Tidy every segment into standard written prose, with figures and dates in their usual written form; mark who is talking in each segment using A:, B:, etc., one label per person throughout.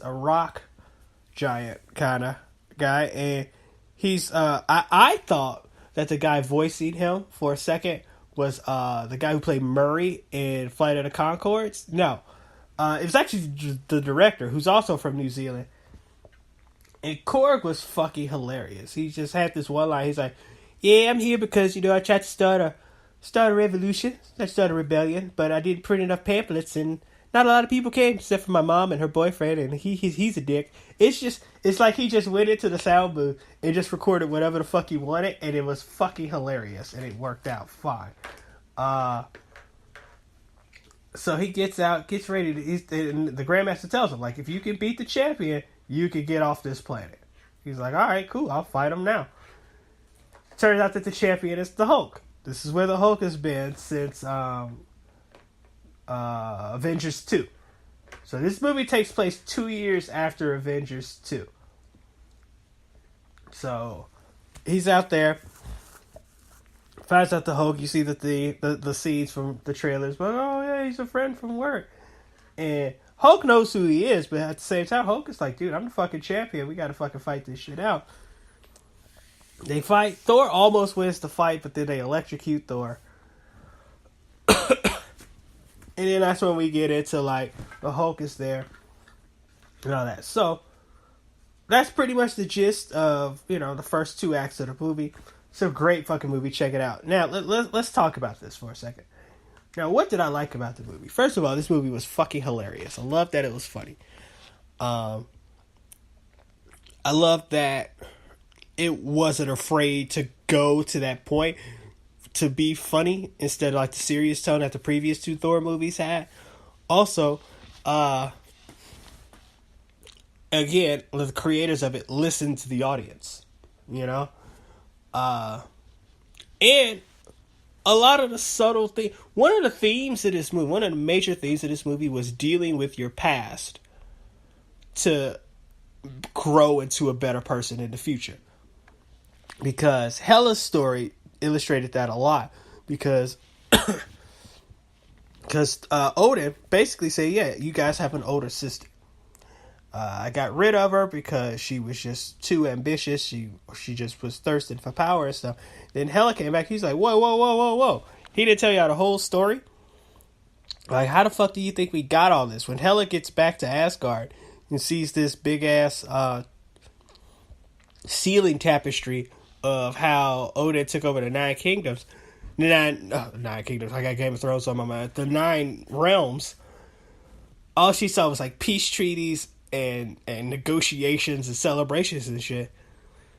A: a rock giant kind of guy, and he's I thought that the guy voicing him for a second was the guy who played Murray in Flight of the Conchords. No, it was actually the director, who's also from New Zealand. And Korg was fucking hilarious. He just had this one line. He's like, "Yeah, I'm here because I tried to start a revolution. I started a rebellion, but I didn't print enough pamphlets, and not a lot of people came except for my mom and her boyfriend, and he's a dick." It's like he just went into the sound booth and just recorded whatever the fuck he wanted, and it was fucking hilarious, and it worked out fine. Uh, so he gets out, gets ready and the Grandmaster tells him, like, if you can beat the champion, you can get off this planet. He's like, all right, cool, I'll fight him now. Turns out that the champion is the Hulk. This is where the Hulk has been since Avengers 2. So this movie takes place 2 years after Avengers 2. So he's out there, finds out the Hulk. You see that the scenes from the trailers, but oh yeah, he's a friend from work. And Hulk knows who he is, but at the same time, Hulk is like, dude, I'm the fucking champion. We gotta fucking fight this shit out. They fight. Thor almost wins the fight, but then they electrocute Thor. And then that's when we get into, like, the Hulk is there and all that. So that's pretty much the gist of, the first 2 acts of the movie. It's a great fucking movie. Check it out. Now, let's talk about this for a second. Now, what did I like about the movie? First of all, this movie was fucking hilarious. I love that it was funny. I love that it wasn't afraid to go to that point to be funny instead of like the serious tone that the previous 2 Thor movies had. Also, again, the creators of it listened to the audience, and a lot of the subtle thing. One of the themes of this movie, one of the major themes of this movie, was dealing with your past to grow into a better person in the future. Because Hela's story illustrated that a lot. Because Odin basically said, yeah, you guys have an older sister. I got rid of her because she was just too ambitious. She just was thirsting for power and stuff. Then Hela came back. He's like, whoa, whoa, whoa, whoa, whoa. He didn't tell y'all the whole story. Like, how the fuck do you think we got all this? When Hela gets back to Asgard and sees this big ass ceiling tapestry of how Odin took over the 9 kingdoms. Nine kingdoms. I got Game of Thrones on my mind. The 9 realms. All she saw was like peace treaties and negotiations and celebrations and shit.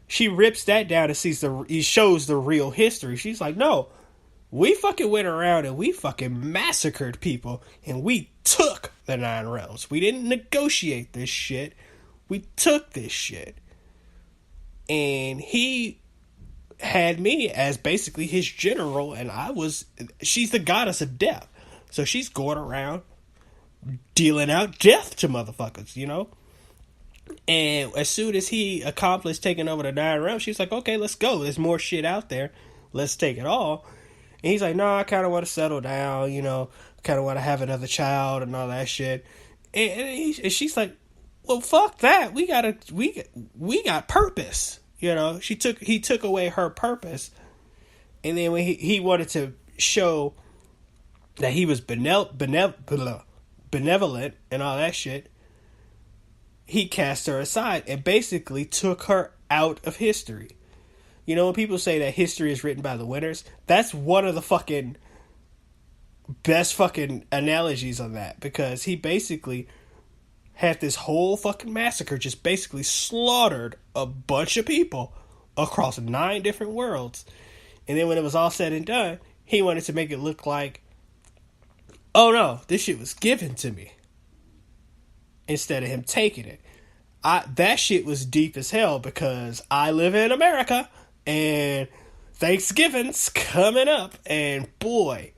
A: She rips that down and he shows the real history. She's like, no, we fucking went around and we fucking massacred people and we took the 9 realms. We didn't negotiate this shit. We took this shit. And he had me as basically his general, and she's the goddess of death. So she's going around dealing out death to motherfuckers, And as soon as he accomplished taking over the 9 realms, she's like, okay, let's go. There's more shit out there. Let's take it all. And he's like, no, I kind of want to settle down, kind of want to have another child and all that shit. And she's like, well, fuck that. We got purpose. He took away her purpose. And then when he wanted to show that he was benevolent and all that shit, he cast her aside and basically took her out of history. When people say that history is written by the winners, that's one of the fucking best fucking analogies on that, because he basically had this whole fucking massacre, just basically slaughtered a bunch of people across 9 different worlds. And then when it was all said and done, he wanted to make it look like, oh no, this shit was given to me, instead of him taking it. That shit was deep as hell, because I live in America and Thanksgiving's coming up, and boy,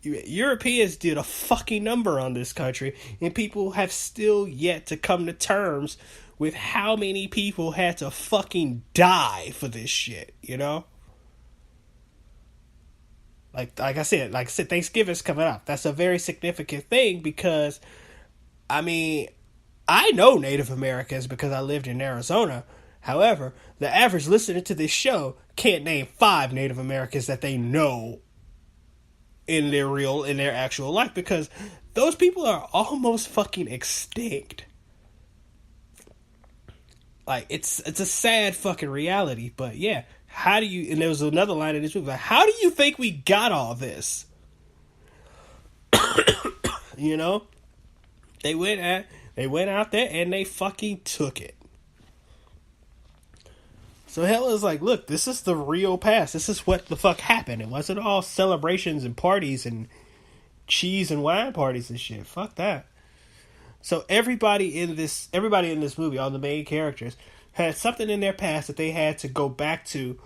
A: Europeans did a fucking number on this country, and people have still yet to come to terms with how many people had to fucking die for this shit, Like I said, Thanksgiving's coming up. That's a very significant thing, because I mean, I know Native Americans because I lived in Arizona. However, the average listener to this show can't name 5 Native Americans that they know in their actual life, because those people are almost fucking extinct. Like, it's a sad fucking reality, but yeah. How do you, and there was another line in this movie, like, how do you think we got all this? You know? They went out there and they fucking took it. So Hela's like, look, this is the real past. This is what the fuck happened. It wasn't all celebrations and parties and cheese and wine parties and shit. Fuck that. So everybody in this movie, all the main characters, had something in their past that they had to go back to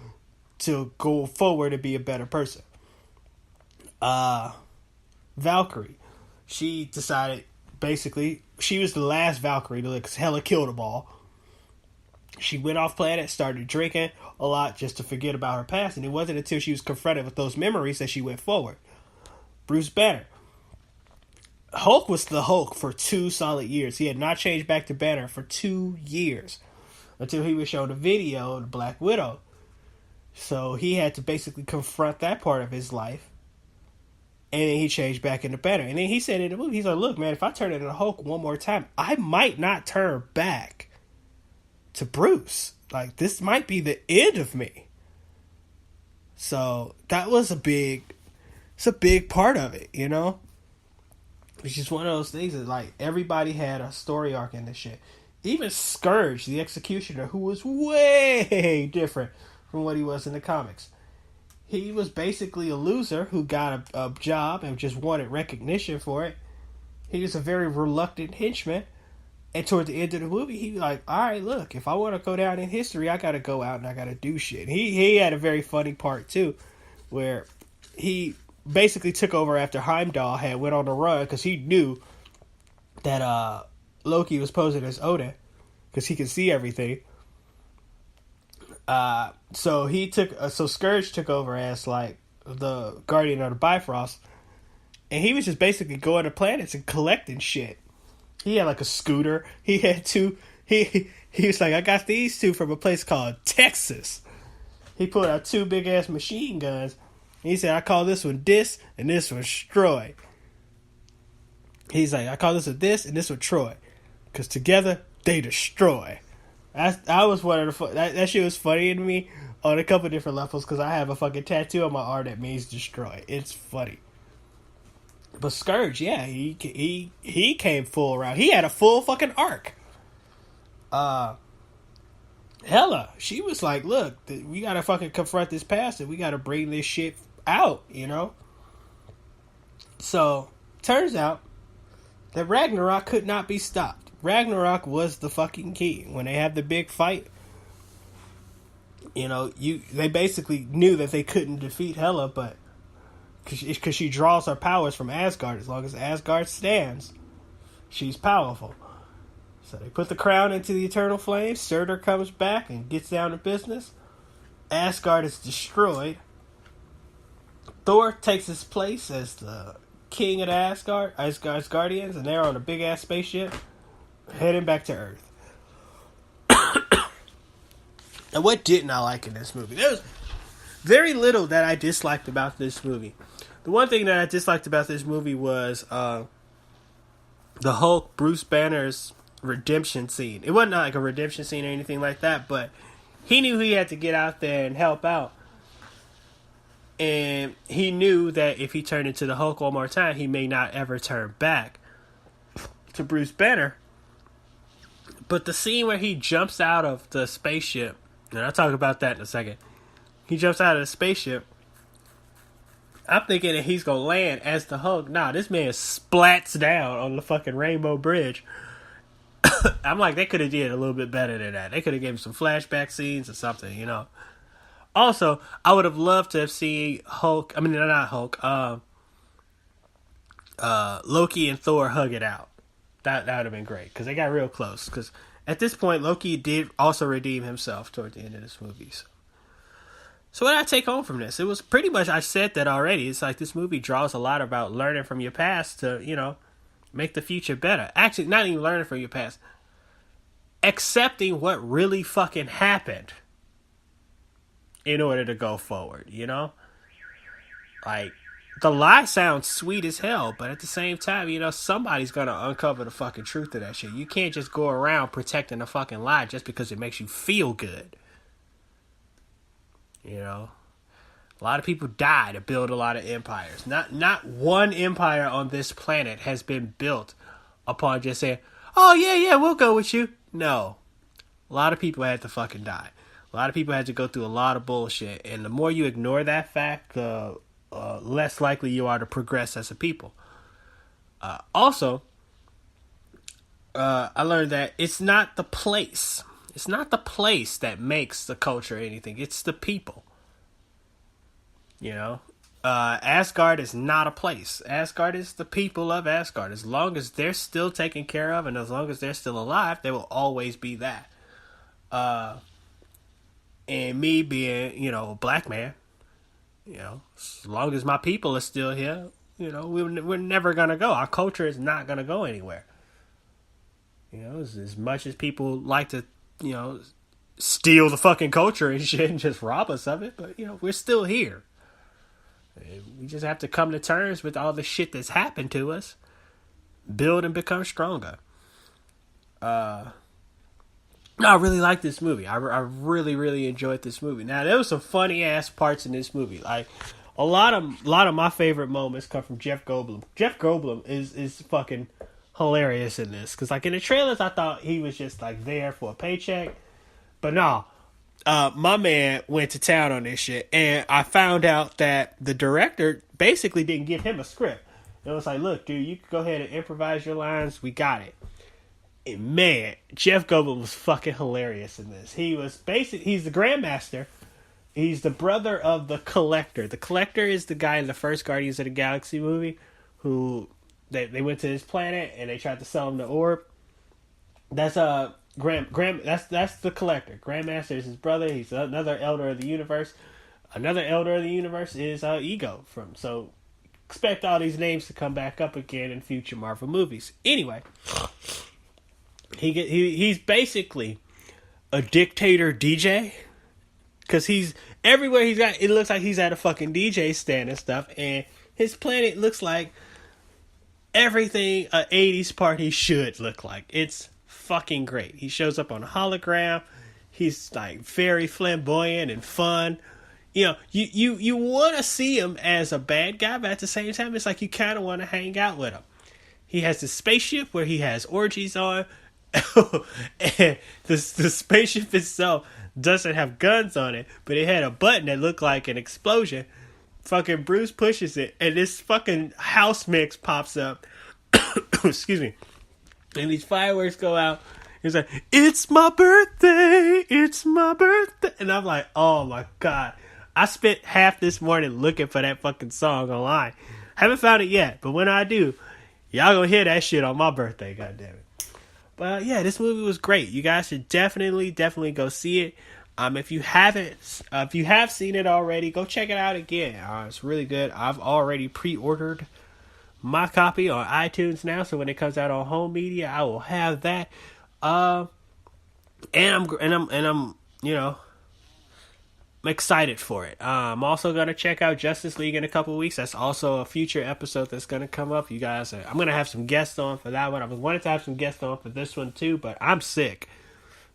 A: go forward and be a better person. Valkyrie, she decided, basically, she was the last Valkyrie to, like, Hela killed them all. She went off planet, started drinking a lot just to forget about her past, and it wasn't until she was confronted with those memories that she went forward. Bruce Banner. Hulk was the Hulk for 2 solid years. He had not changed back to Banner for 2 years until he was shown a video of Black Widow. So he had to basically confront that part of his life, and then he changed back into Banner. And then he said in the movie, he's like, look, man, if I turn into Hulk one more time, I might not turn back to Bruce. Like, this might be the end of me. So that was a big part of it, you know? It's just one of those things that, like, everybody had a story arc in this shit. Even Scourge, the Executioner, who was way different from what he was in the comics. He was basically a loser who got a job and just wanted recognition for it. He was a very reluctant henchman. And toward the end of the movie, he was like, all right, look, if I want to go down in history, I got to go out and I got to do shit. He had a very funny part, too, where he basically took over after Heimdall had went on the run because he knew that Loki was posing as Odin because he could see everything. So Scourge took over as, like, the guardian of the Bifrost, and he was just basically going to planets and collecting shit. He had, like, a scooter. He had 2. He was like, I got these 2 from a place called Texas. He pulled out 2 big ass machine guns. And he said, I call this one Dis and this one Stroy. He's like, I call this one This and this one Troy, because together they destroy. I was one of the that shit was funny to me on a couple different levels because I have a fucking tattoo on my arm that means destroy. It's funny. But Scourge, yeah, he came full around. He had a full fucking arc. Hela, she was like, look, we gotta fucking confront this past and we gotta bring this shit out, you know? So, turns out that Ragnarok could not be stopped. Ragnarok was the fucking key. When they had the big fight, you know, they basically knew that they couldn't defeat Hela, but because she draws her powers from Asgard. As long as Asgard stands, she's powerful. So they put the crown into the eternal flame. Surtur comes back and gets down to business. Asgard is destroyed. Thor takes his place as the king of the Asgard's guardians, and they're on a big ass spaceship heading back to Earth. And what didn't I like in this movie? There was very little that I disliked about this movie. The one thing that I disliked about this movie was the Hulk Bruce Banner's redemption scene. It wasn't like a redemption scene or anything like that, but he knew he had to get out there and help out. And he knew that if he turned into the Hulk one more time, he may not ever turn back to Bruce Banner. But the scene where he jumps out of the spaceship, and I'll talk about that in a second. He jumps out of the spaceship. I'm thinking that he's going to land as the Hulk. Nah, this man splats down on the fucking Rainbow Bridge. I'm like, they could have did a little bit better than that. They could have given some flashback scenes or something, you know. Also, I would have loved to have seen Hulk. I mean, not Hulk. Loki and Thor hug it out. That would have been great because they got real close. Because at this point, Loki did also redeem himself toward the end of this movie. So what did I take home from this? It was pretty much, I said that already. It's like this movie draws a lot about learning from your past to, you know, make the future better. Actually, not even learning from your past. Accepting what really fucking happened in order to go forward, you know? Like, the lie sounds sweet as hell, but at the same time, you know, somebody's gonna uncover the fucking truth of that shit. You can't just go around protecting the fucking lie just because it makes you feel good. You know? A lot of people die to build a lot of empires. Not one empire on this planet has been built upon just saying, oh, yeah, we'll go with you. No. A lot of people had to fucking die. A lot of people had to go through a lot of bullshit. And the more you ignore that fact, the less likely you are to progress as a people. Also, I learned that it's not the place. It's not the place that makes the culture or anything. It's the people. You know? Asgard is not a place. Asgard is the people of Asgard. As long as they're still taken care of and as long as they're still alive, they will always be that. And me being, you know, a black man, you know, as long as my people are still here, you know, we're never going to go. Our culture is not going to go anywhere. You know, as much as people like to, you know, steal the fucking culture and shit and just rob us of it, but, you know, we're still here. We just have to come to terms with all the shit that's happened to us, build and become stronger. No, I really like this movie. I really, really enjoyed this movie. Now, there was some funny ass parts in this movie. Like, a lot of my favorite moments come from Jeff Goldblum. Jeff Goldblum is fucking hilarious in this. Because, like, in the trailers, I thought he was just, like, there for a paycheck. But no. My man went to town on this shit, and I found out that the director basically didn't give him a script. It was like, look, dude, you can go ahead and improvise your lines. We got it. And man, Jeff Goldblum was fucking hilarious in this. He's the Grandmaster. He's the brother of the Collector. The Collector is the guy in the first Guardians of the Galaxy movie who they went to his planet and they tried to sell him the orb. That's that's the Collector. Grandmaster is his brother. He's another Elder of the Universe. Another Elder of the Universe is Ego so expect all these names to come back up again in future Marvel movies. Anyway, he's basically a dictator DJ because he's everywhere he's got. It looks like he's at a fucking DJ stand and stuff, and his planet looks like everything a 80s party should look like. It's fucking great. He shows up on a hologram. He's like very flamboyant and fun. You know, you want to see him as a bad guy, but at the same time, it's like you kind of want to hang out with him. He has this spaceship where he has orgies on. And the spaceship itself doesn't have guns on it, but it had a button that looked like an explosion. Fucking Bruce pushes it, and this fucking house mix pops up. Excuse me. And these fireworks go out. He's like, it's my birthday. It's my birthday. And I'm like, oh my God. I spent half this morning looking for that fucking song online. Haven't found it yet, but when I do, y'all gonna hear that shit on my birthday, goddammit. But yeah, this movie was great. You guys should definitely go see it. If you have seen it already, go check it out again. It's really good. I've already pre-ordered my copy on iTunes now, so when it comes out on home media, I will have that. And I'm you know, I'm excited for it. I'm also gonna check out Justice League in a couple weeks. That's also a future episode that's gonna come up. You guys, I'm gonna have some guests on for that one. I was wanting to have some guests on for this one too, but I'm sick,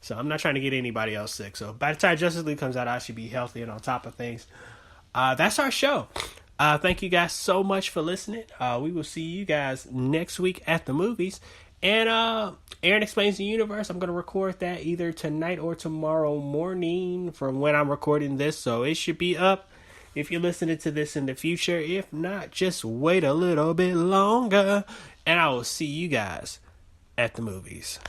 A: so I'm not trying to get anybody else sick. So by the time Justice League comes out, I should be healthy and on top of things. That's our show. Thank you guys so much for listening. We will see you guys next week at the movies. And Aaron Explains the Universe, I'm going to record that either tonight or tomorrow morning from when I'm recording this. So it should be up if you're listening to this in the future. If not, just wait a little bit longer. And I will see you guys at the movies.